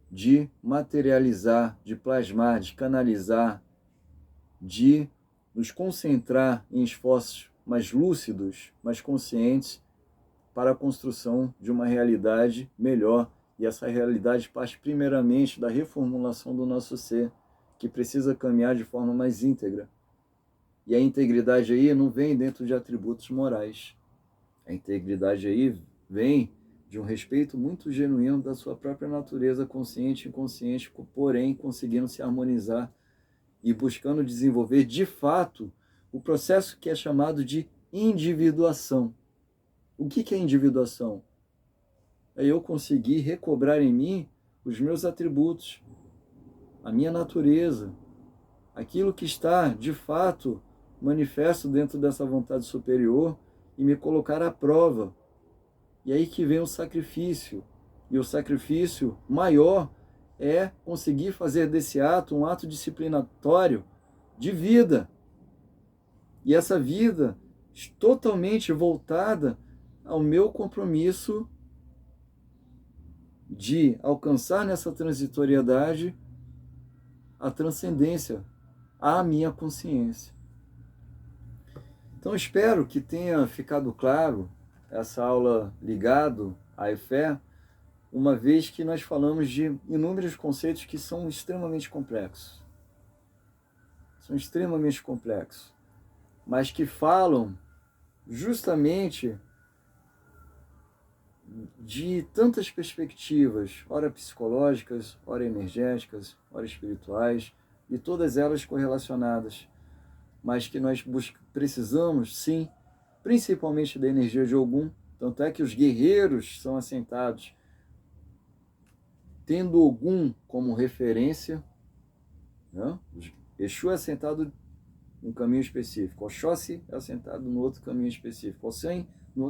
de materializar, de plasmar, de canalizar, de nos concentrar em esforços mais lúcidos, mais conscientes, para a construção de uma realidade melhor. E essa realidade parte primeiramente da reformulação do nosso ser, que precisa caminhar de forma mais íntegra. E a integridade aí não vem dentro de atributos morais. A integridade aí vem de um respeito muito genuíno da sua própria natureza consciente e inconsciente, porém conseguindo se harmonizar e buscando desenvolver de fato o processo que é chamado de individuação. O que é individuação? É eu conseguir recobrar em mim os meus atributos, a minha natureza, aquilo que está de fato manifesto dentro dessa vontade superior e me colocar à prova. E aí que vem o sacrifício. E o sacrifício maior é conseguir fazer desse ato um ato disciplinatório de vida. E essa vida totalmente voltada ao meu compromisso de alcançar nessa transitoriedade a transcendência, a minha consciência. Então espero que tenha ficado claro essa aula ligado à fé, uma vez que nós falamos de inúmeros conceitos que são extremamente complexos. São extremamente complexos, mas que falam justamente de tantas perspectivas, ora psicológicas, ora energéticas, ora espirituais, e todas elas correlacionadas, mas que nós precisamos, sim, principalmente da energia de Ogum, tanto é que os guerreiros são assentados tendo Ogum como referência, né? Exu é assentado num caminho específico, Oxóssi é assentado no outro caminho específico, Ossém no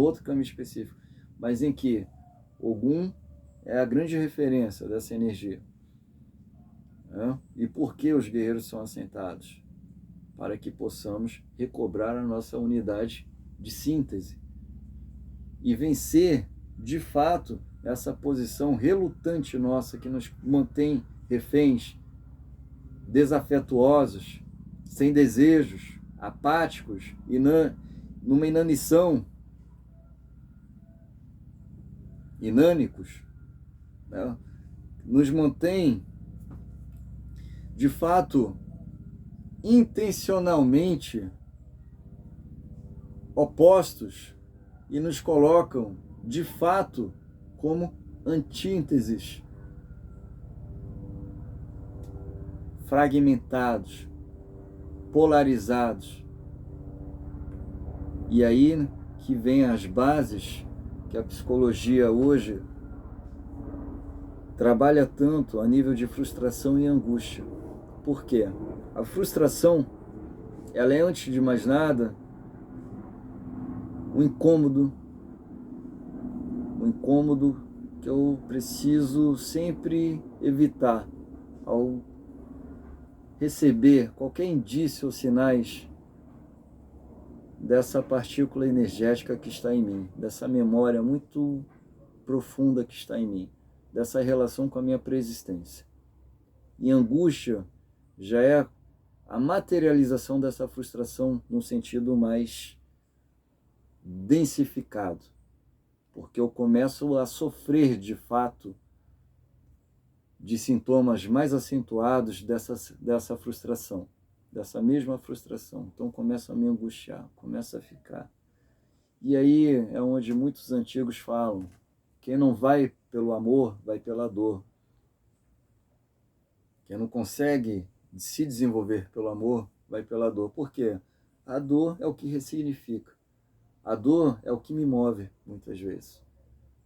outro caminho específico, mas em que Ogum é a grande referência dessa energia. Né? E por que os guerreiros são assentados? Para que possamos recobrar a nossa unidade de síntese e vencer, de fato, essa posição relutante nossa que nos mantém reféns, desafetuosos, sem desejos, apáticos, numa inanição, inânicos, né? Nos mantém, de fato, intencionalmente opostos e nos colocam, de fato, como antíteses, fragmentados, polarizados. E aí que vem as bases que a psicologia hoje trabalha tanto a nível de frustração e angústia. Por quê? A frustração, ela é, antes de mais nada, um incômodo que eu preciso sempre evitar ao receber qualquer indício ou sinais dessa partícula energética que está em mim, dessa memória muito profunda que está em mim, dessa relação com a minha preexistência. E angústia já é a materialização dessa frustração num sentido mais densificado, porque eu começo a sofrer de fato de sintomas mais acentuados dessa frustração, dessa mesma frustração. Então começo a me angustiar, começa a ficar. E aí é onde muitos antigos falam, quem não vai pelo amor, vai pela dor. Quem não consegue se desenvolver pelo amor, vai pela dor. Por quê? A dor é o que ressignifica. A dor é o que me move, muitas vezes.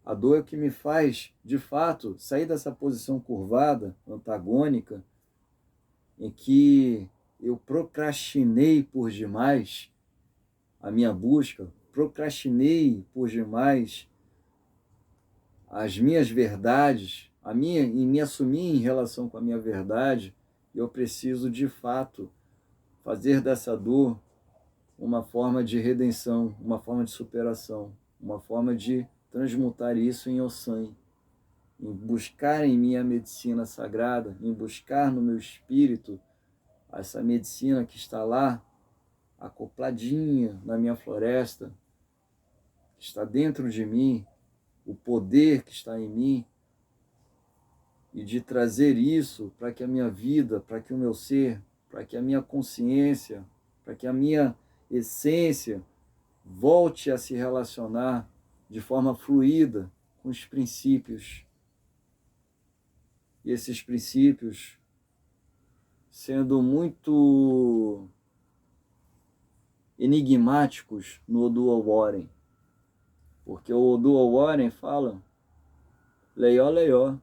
A dor é o que me faz, de fato, sair dessa posição curvada, antagônica, em que eu procrastinei por demais a minha busca, procrastinei por demais as minhas verdades, e me assumir em relação com a minha verdade. Eu preciso, de fato, fazer dessa dor uma forma de redenção, uma forma de superação, uma forma de transmutar isso em Ossan, em buscar em mim a medicina sagrada, em buscar no meu espírito essa medicina que está lá, acopladinha na minha floresta, que está dentro de mim, o poder que está em mim, e de trazer isso para que a minha vida, para que o meu ser, para que a minha consciência, para que a minha essência volte a se relacionar de forma fluida com os princípios. E esses princípios sendo muito enigmáticos no Oduo Warren. Porque o Oduo Warren fala, Leió, Leió,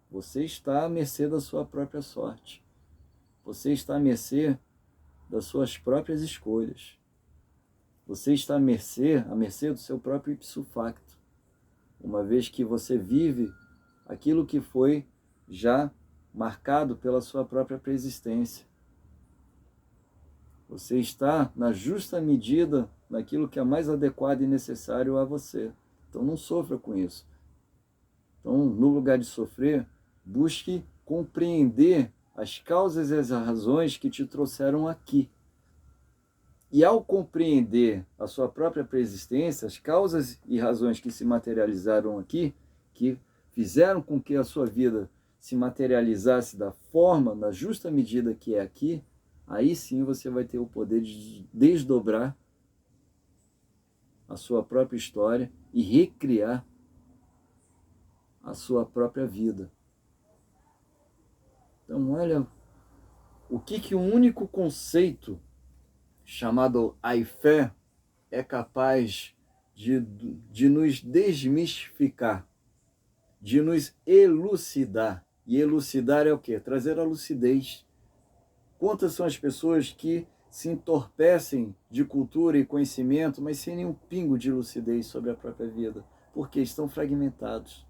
você está à mercê da sua própria sorte. Você está à mercê das suas próprias escolhas. Você está à mercê do seu próprio ipso facto, uma vez que você vive aquilo que foi já marcado pela sua própria preexistência. Você está na justa medida naquilo que é mais adequado e necessário a você. Então não sofra com isso. Então, no lugar de sofrer, busque compreender as causas e as razões que te trouxeram aqui. E ao compreender a sua própria preexistência, as causas e razões que se materializaram aqui, que fizeram com que a sua vida se materializasse da forma, na justa medida que é aqui, aí sim você vai ter o poder de desdobrar a sua própria história e recriar a sua própria vida. Então, olha, o que um único conceito chamado Aifé é capaz de nos desmistificar, de nos elucidar. E elucidar é o quê? Trazer a lucidez. Quantas são as pessoas que se entorpecem de cultura e conhecimento, mas sem nenhum pingo de lucidez sobre a própria vida? Porque estão fragmentados.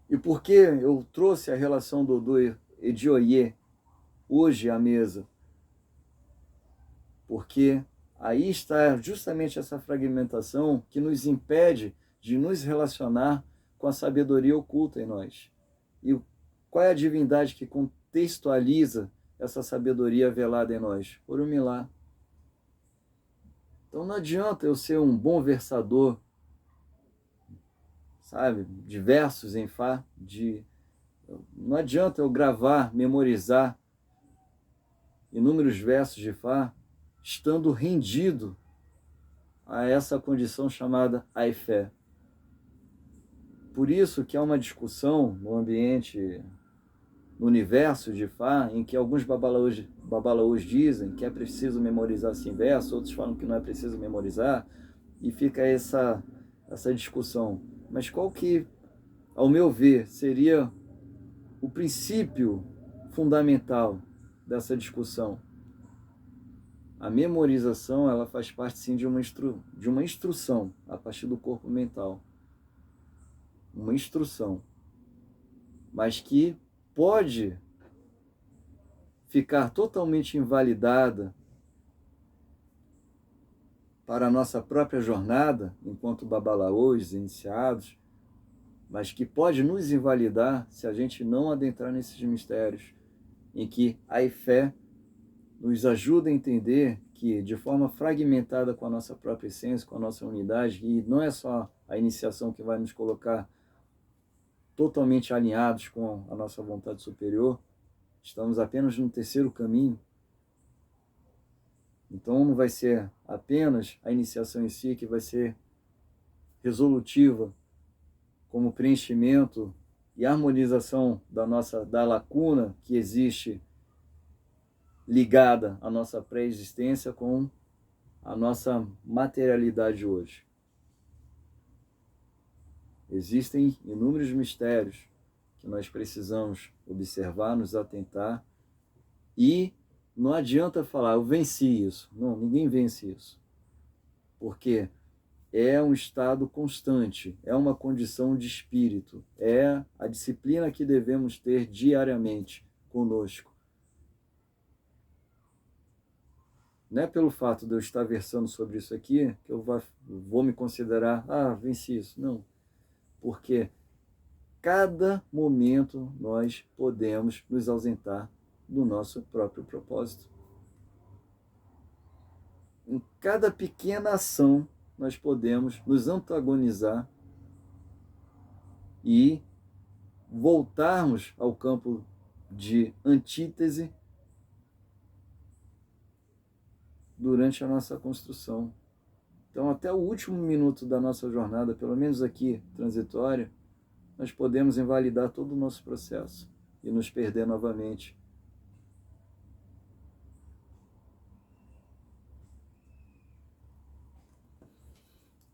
E por que eu trouxe a relação do Edioye hoje à mesa? Porque aí está justamente essa fragmentação que nos impede de nos relacionar com a sabedoria oculta em nós. E qual é a divindade que contextualiza essa sabedoria velada em nós? Orumilá. Então não adianta eu ser um bom versador, sabe, de versos em Fá, não adianta eu gravar, memorizar inúmeros versos de Fá, estando rendido a essa condição chamada Aifé. Por isso que há uma discussão no ambiente, no universo de Fá, em que alguns babalaôs dizem que é preciso memorizar esse verso, outros falam que não é preciso memorizar, e fica essa discussão. Mas qual que, ao meu ver, seria o princípio fundamental dessa discussão? A memorização, ela faz parte sim de uma instrução a partir do corpo mental. Uma instrução. Mas que pode ficar totalmente invalidada para a nossa própria jornada, enquanto babalaôs, iniciados, mas que pode nos invalidar se a gente não adentrar nesses mistérios, em que a fé nos ajuda a entender que, de forma fragmentada com a nossa própria essência, com a nossa unidade, e não é só a iniciação que vai nos colocar totalmente alinhados com a nossa vontade superior, estamos apenas no terceiro caminho. Então não vai ser apenas a iniciação em si que vai ser resolutiva como preenchimento e harmonização da lacuna que existe ligada à nossa pré-existência com a nossa materialidade hoje. Existem inúmeros mistérios que nós precisamos observar, nos atentar, e não adianta falar, eu venci isso. Não, ninguém vence isso. Porque é um estado constante, é uma condição de espírito, é a disciplina que devemos ter diariamente conosco. Não é pelo fato de eu estar versando sobre isso aqui que eu vou me considerar, venci isso. Não. Porque cada momento nós podemos nos ausentar do nosso próprio propósito. Em cada pequena ação nós podemos nos antagonizar e voltarmos ao campo de antítese durante a nossa construção. Então, até o último minuto da nossa jornada, pelo menos aqui, transitória, nós podemos invalidar todo o nosso processo e nos perder novamente.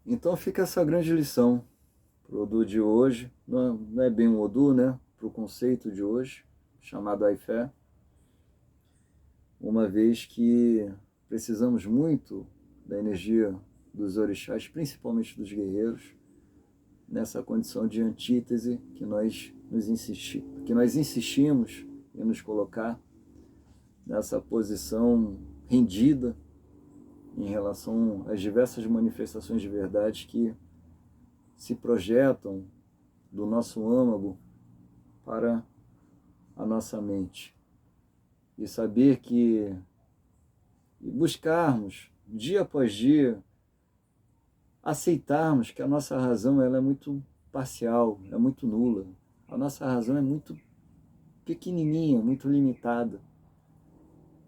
Então fica essa grande lição para o Odu de hoje. Não é bem um Odu, né? Para o conceito de hoje, chamado Aifé. Uma vez que precisamos muito da energia dos orixás, principalmente dos guerreiros, nessa condição de antítese que nós que nós insistimos em nos colocar nessa posição rendida em relação às diversas manifestações de verdade que se projetam do nosso âmago para a nossa mente. E saber que, e buscarmos, dia após dia, aceitarmos que a nossa razão ela é muito parcial, é muito nula. A nossa razão é muito pequenininha, muito limitada.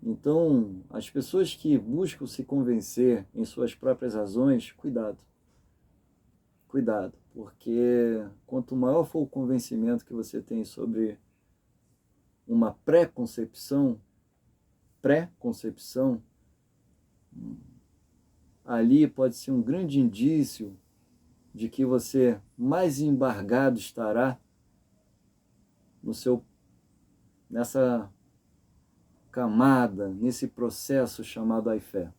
Então, as pessoas que buscam se convencer em suas próprias razões, cuidado. Cuidado, porque quanto maior for o convencimento que você tem sobre uma pré-concepção, ali pode ser um grande indício de que você mais embargado estará nessa camada, nesse processo chamado fé.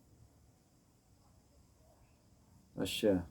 Axé.